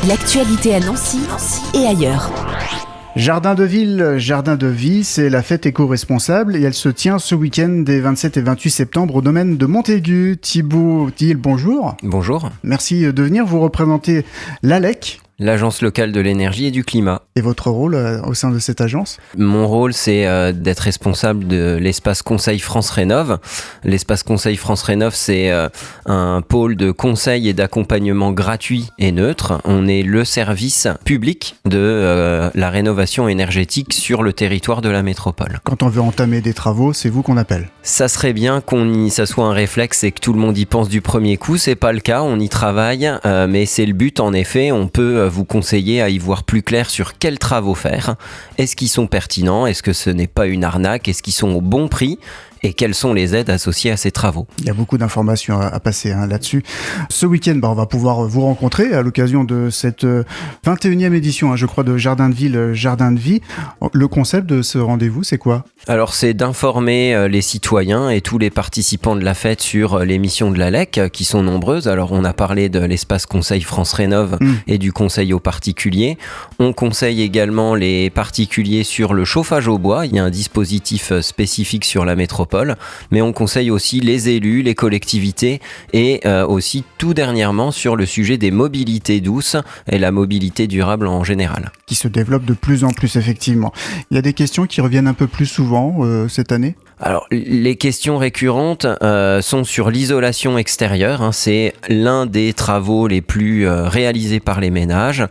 L'actualité à Nancy et ailleurs. Jardin de ville, jardin de vie, c'est la fête éco-responsable et elle se tient ce week-end des 27 et 28 septembre au domaine de Montaigu. Thibaut Thiel, bonjour. Bonjour. Merci de venir, vous représentez l'ALEC. L'Agence locale de l'énergie et du climat. Et votre rôle au sein de cette agence ? Mon rôle, c'est d'être responsable de l'espace Conseil France Rénov'. L'espace Conseil France Rénov', c'est un pôle de conseil et d'accompagnement gratuit et neutre. On est le service public de la rénovation énergétique sur le territoire de la métropole. Quand on veut entamer des travaux, c'est vous qu'on appelle ? Ça serait bien ça soit un réflexe et que tout le monde y pense du premier coup. C'est pas le cas, on y travaille, mais c'est le but en effet. On peut vous conseiller à y voir plus clair sur quels travaux faire. Est-ce qu'ils sont pertinents ? Est-ce que ce n'est pas une arnaque ? Est-ce qu'ils sont au bon prix ? Et quelles sont les aides associées à ces travaux ? Il y a beaucoup d'informations à passer là-dessus. Ce week-end, on va pouvoir vous rencontrer à l'occasion de cette 21e édition, je crois, de Jardin de Ville, Jardin de Vie. Le concept de ce rendez-vous, c'est quoi ? Alors, c'est d'informer les citoyens et tous les participants de la fête sur les missions de l'ALEC, qui sont nombreuses. Alors, on a parlé de l'espace Conseil France Rénov' et du conseil aux particuliers. On conseille également les particuliers sur le chauffage au bois. Il y a un dispositif spécifique sur la métropole. Mais on conseille aussi les élus, les collectivités et aussi tout dernièrement sur le sujet des mobilités douces et la mobilité durable en général. Qui se développe de plus en plus effectivement. Il y a des questions qui reviennent un peu plus souvent cette année ? Alors, les questions récurrentes sont sur l'isolation extérieure. C'est l'un des travaux les plus réalisés par les ménages.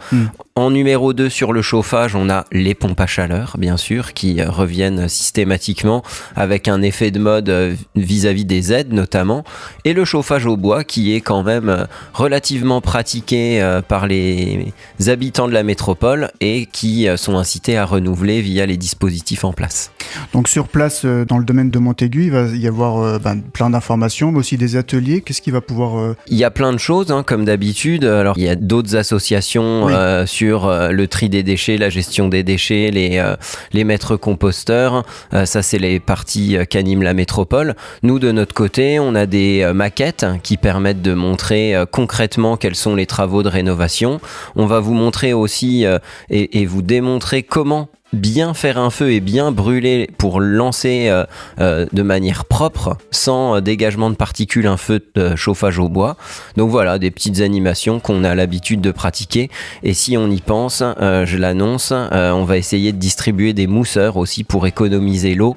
En numéro 2, sur le chauffage, on a les pompes à chaleur, bien sûr, qui reviennent systématiquement avec un effet de mode vis-à-vis des aides notamment. Et le chauffage au bois, qui est quand même relativement pratiqué par les habitants de la métropole et qui sont incités à renouveler via les dispositifs en place. Donc sur place, dans le domaine de Montaigu, il va y avoir plein d'informations, mais aussi des ateliers. Qu'est-ce qui va pouvoir... Il y a plein de choses, comme d'habitude. Alors, il y a d'autres associations sur le tri des déchets, la gestion des déchets, les maîtres composteurs. Ça, c'est les parties qu'anime la métropole. Nous, de notre côté, on a des maquettes qui permettent de montrer concrètement quels sont les travaux de rénovation. On va vous montrer aussi et vous démontrer comment bien faire un feu et bien brûler pour lancer de manière propre, sans dégagement de particules, un feu de chauffage au bois. Donc voilà, des petites animations qu'on a l'habitude de pratiquer. Et si on y pense, je l'annonce, on va essayer de distribuer des mousseurs aussi pour économiser l'eau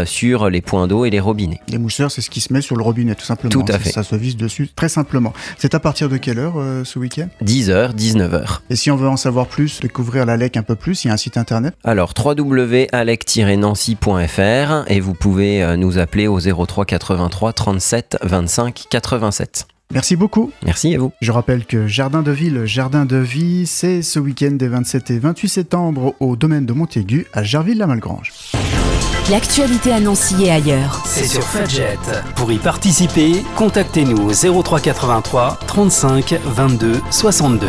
sur les points d'eau et les robinets. Les mousseurs, c'est ce qui se met sur le robinet, tout simplement. Tout à fait. Ça se vise dessus, très simplement. C'est à partir de quelle heure ce week-end ? 10h, 19h. Et si on veut en savoir plus, découvrir l'ALEC un peu plus, il y a un site internet ? Alors, www.alec-nancy.fr et vous pouvez nous appeler au 03 83 37 25 87. Merci beaucoup. Merci à vous. Je rappelle que Jardin de Ville, Jardin de Vie, c'est ce week-end des 27 et 28 septembre au domaine de Montaigu à Gerville-la-Malgrange. L'actualité à Nancy et ailleurs. C'est sur Fudget. Pour y participer, contactez-nous au 03 83 35 22 62.